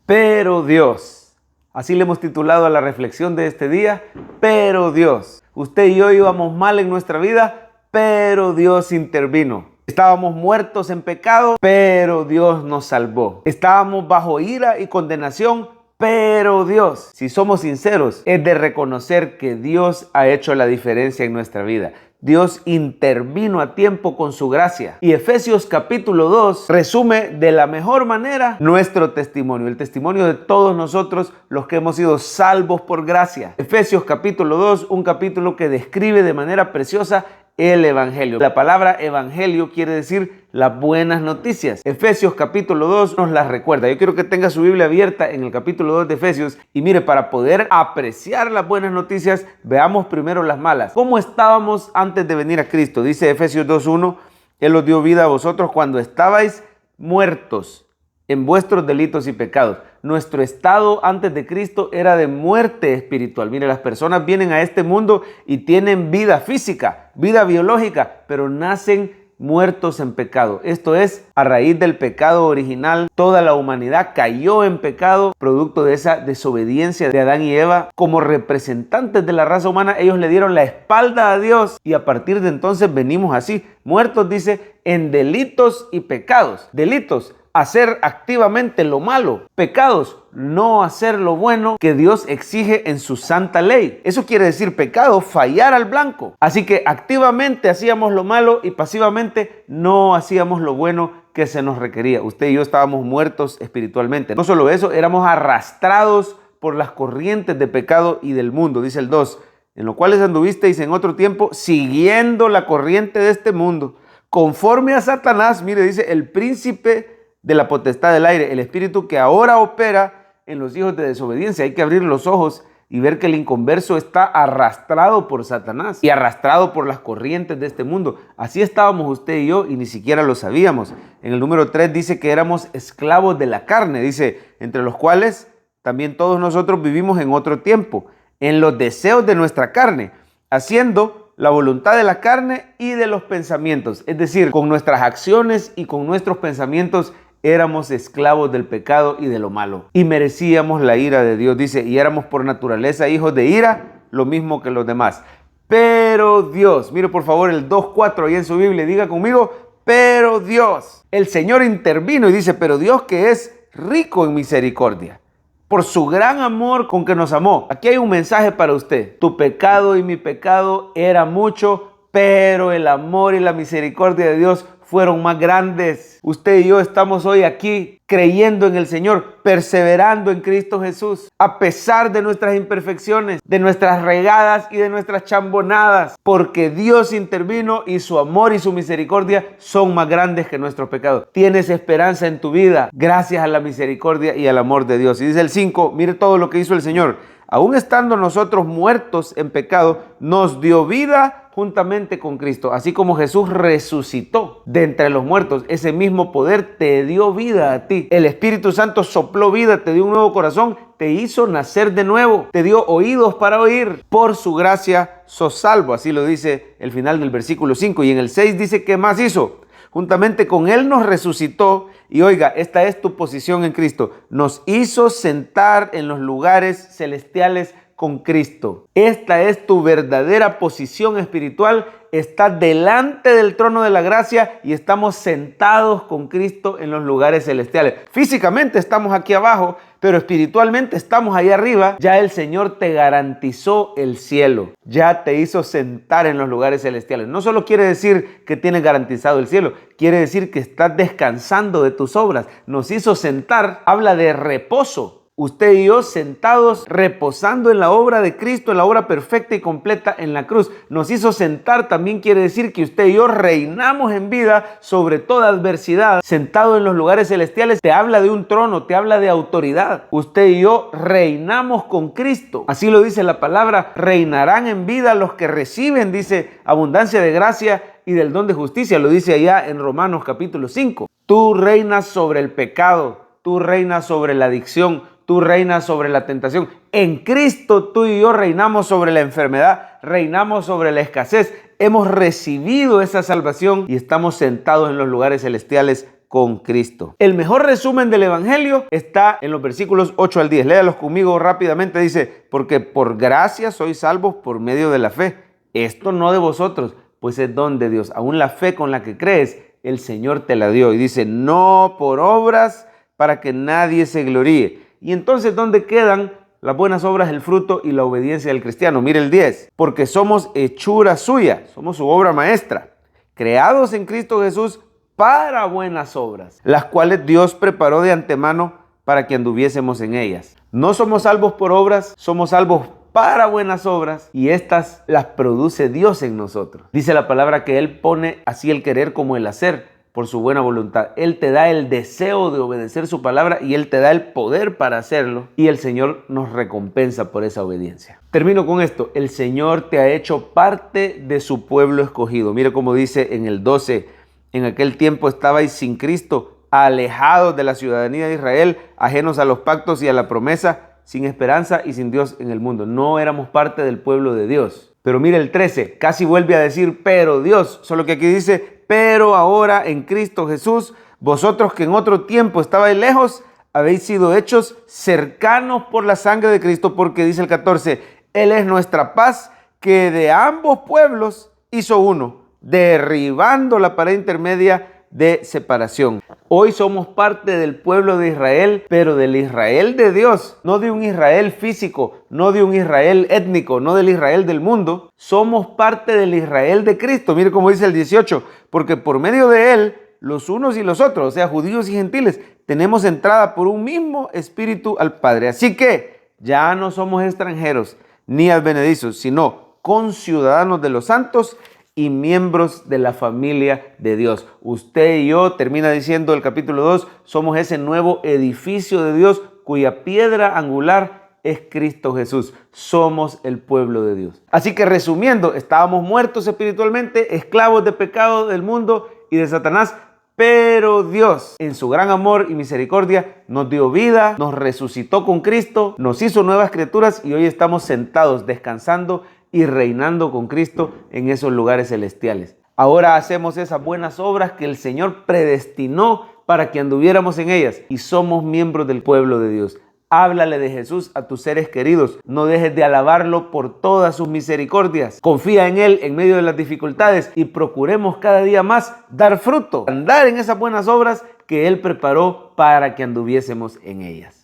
Pero Dios. Así le hemos titulado a la reflexión de este día, pero Dios. Usted y yo íbamos mal en nuestra vida, pero Dios intervino. Estábamos muertos en pecado, pero Dios nos salvó. Estábamos bajo ira y condenación, pero Dios, si somos sinceros, es de reconocer que Dios ha hecho la diferencia en nuestra vida. Dios intervino a tiempo con su gracia. Y Efesios capítulo 2 resume de la mejor manera nuestro testimonio, el testimonio de todos nosotros los que hemos sido salvos por gracia. Efesios capítulo 2, un capítulo que describe de manera preciosa el Evangelio. La palabra Evangelio quiere decir las buenas noticias. Efesios capítulo 2 nos las recuerda. Yo quiero que tenga su Biblia abierta en el capítulo 2 de Efesios. Y mire, para poder apreciar las buenas noticias, veamos primero las malas. ¿Cómo estábamos antes de venir a Cristo? Dice Efesios 2:1, Él os dio vida a vosotros cuando estabais muertos en vuestros delitos y pecados. Nuestro estado antes de Cristo era de muerte espiritual. Mire, las personas vienen a este mundo y tienen vida física, vida biológica, pero nacen muertos en pecado. Esto es, a raíz del pecado original, toda la humanidad cayó en pecado, producto de esa desobediencia de Adán y Eva. Como representantes de la raza humana, ellos le dieron la espalda a Dios y a partir de entonces venimos así, muertos, dice, en delitos y pecados. Delitos, hacer activamente lo malo. Pecados, no hacer lo bueno que Dios exige en su santa ley. Eso quiere decir pecado, fallar al blanco. Así que activamente hacíamos lo malo y pasivamente no hacíamos lo bueno que se nos requería. Usted y yo estábamos muertos espiritualmente. No solo eso, éramos arrastrados por las corrientes de pecado y del mundo. Dice el 2, en lo cuales anduvisteis en otro tiempo siguiendo la corriente de este mundo, conforme a Satanás. Mire, dice el príncipe de la potestad del aire, el espíritu que ahora opera en los hijos de desobediencia. Hay que abrir los ojos y ver que el inconverso está arrastrado por Satanás y arrastrado por las corrientes de este mundo. Así estábamos usted y yo y ni siquiera lo sabíamos. En el número 3 dice que éramos esclavos de la carne, dice, entre los cuales también todos nosotros vivimos en otro tiempo, en los deseos de nuestra carne, haciendo la voluntad de la carne y de los pensamientos. Es decir, con nuestras acciones y con nuestros pensamientos éramos esclavos del pecado y de lo malo. Y merecíamos la ira de Dios, dice, y éramos por naturaleza hijos de ira, lo mismo que los demás. Pero Dios, mire por favor el 2:4 ahí en su Biblia, diga conmigo, pero Dios. El Señor intervino y dice, pero Dios que es rico en misericordia, por su gran amor con que nos amó. Aquí hay un mensaje para usted. Tu pecado y mi pecado era mucho, pero el amor y la misericordia de Dios fueron más grandes. Usted y yo estamos hoy aquí creyendo en el Señor, perseverando en Cristo Jesús, a pesar de nuestras imperfecciones, de nuestras regadas y de nuestras chambonadas, porque Dios intervino y su amor y su misericordia son más grandes que nuestros pecados. Tienes esperanza en tu vida gracias a la misericordia y al amor de Dios. Y dice el 5, mire todo lo que hizo el Señor. Aún estando nosotros muertos en pecado, nos dio vida juntamente con Cristo. Así como Jesús resucitó de entre los muertos, ese mismo poder te dio vida a ti. El Espíritu Santo sopló vida, te dio un nuevo corazón, te hizo nacer de nuevo, te dio oídos para oír. Por su gracia sos salvo. Así lo dice el final del versículo 5. Y en el 6 dice, ¿qué más hizo? Juntamente con Él nos resucitó. Y oiga, esta es tu posición en Cristo. Nos hizo sentar en los lugares celestiales con Cristo. Esta es tu verdadera posición espiritual. Estás delante del trono de la gracia y estamos sentados con Cristo en los lugares celestiales. Físicamente estamos aquí abajo, pero espiritualmente estamos ahí arriba. Ya el Señor te garantizó el cielo. Ya te hizo sentar en los lugares celestiales. No solo quiere decir que tienes garantizado el cielo, quiere decir que estás descansando de tus obras. Nos hizo sentar, habla de reposo. Usted y yo sentados, reposando en la obra de Cristo, en la obra perfecta y completa en la cruz. Nos hizo sentar, también quiere decir que usted y yo reinamos en vida sobre toda adversidad. Sentado en los lugares celestiales, te habla de un trono, te habla de autoridad. Usted y yo reinamos con Cristo. Así lo dice la palabra, reinarán en vida los que reciben, dice, abundancia de gracia y del don de justicia. Lo dice allá en Romanos capítulo 5. Tú reinas sobre el pecado, tú reinas sobre la adicción, tú reinas sobre la tentación. En Cristo tú y yo reinamos sobre la enfermedad, reinamos sobre la escasez. Hemos recibido esa salvación y estamos sentados en los lugares celestiales con Cristo. El mejor resumen del Evangelio está en los versículos 8 al 10. Léalos conmigo rápidamente. Dice, porque por gracia sois salvos por medio de la fe. Esto no de vosotros, pues es don de Dios. Aún la fe con la que crees, el Señor te la dio. Y dice, no por obras para que nadie se gloríe. Y entonces, ¿dónde quedan las buenas obras, el fruto y la obediencia del cristiano? Mire el 10. Porque somos hechura suya, somos su obra maestra, creados en Cristo Jesús para buenas obras, las cuales Dios preparó de antemano para que anduviésemos en ellas. No somos salvos por obras, somos salvos para buenas obras, y estas las produce Dios en nosotros. Dice la palabra que Él pone así el querer como el hacer por su buena voluntad. Él te da el deseo de obedecer su palabra y Él te da el poder para hacerlo, y el Señor nos recompensa por esa obediencia. Termino con esto. El Señor te ha hecho parte de su pueblo escogido. Mire cómo dice en el 12, en aquel tiempo estabais sin Cristo, alejados de la ciudadanía de Israel, ajenos a los pactos y a la promesa, sin esperanza y sin Dios en el mundo. No éramos parte del pueblo de Dios. Pero mire el 13, casi vuelve a decir, pero Dios, solo que aquí dice, pero ahora en Cristo Jesús, vosotros que en otro tiempo estabais lejos, habéis sido hechos cercanos por la sangre de Cristo, porque dice el 14, Él es nuestra paz, que de ambos pueblos hizo uno, derribando la pared intermedia de separación. Hoy somos parte del pueblo de Israel, pero del Israel de Dios, no de un Israel físico, no de un Israel étnico, no del Israel del mundo. Somos parte del Israel de Cristo. Mire cómo dice el 18, porque por medio de Él, los unos y los otros, o sea, judíos y gentiles, tenemos entrada por un mismo espíritu al Padre. Así que ya no somos extranjeros ni advenedizos, sino conciudadanos de los santos y miembros de la familia de Dios. Usted y yo, termina diciendo el capítulo 2, somos ese nuevo edificio de Dios cuya piedra angular es Cristo Jesús. Somos el pueblo de Dios. Así que resumiendo, estábamos muertos espiritualmente, esclavos de pecado del mundo y de Satanás, pero Dios, en su gran amor y misericordia, nos dio vida, nos resucitó con Cristo, nos hizo nuevas criaturas y hoy estamos sentados, descansando y reinando con Cristo en esos lugares celestiales. Ahora hacemos esas buenas obras que el Señor predestinó para que anduviéramos en ellas, y somos miembros del pueblo de Dios. Háblale de Jesús a tus seres queridos. No dejes de alabarlo por todas sus misericordias. Confía en Él en medio de las dificultades y procuremos cada día más dar fruto, andar en esas buenas obras que Él preparó para que anduviésemos en ellas.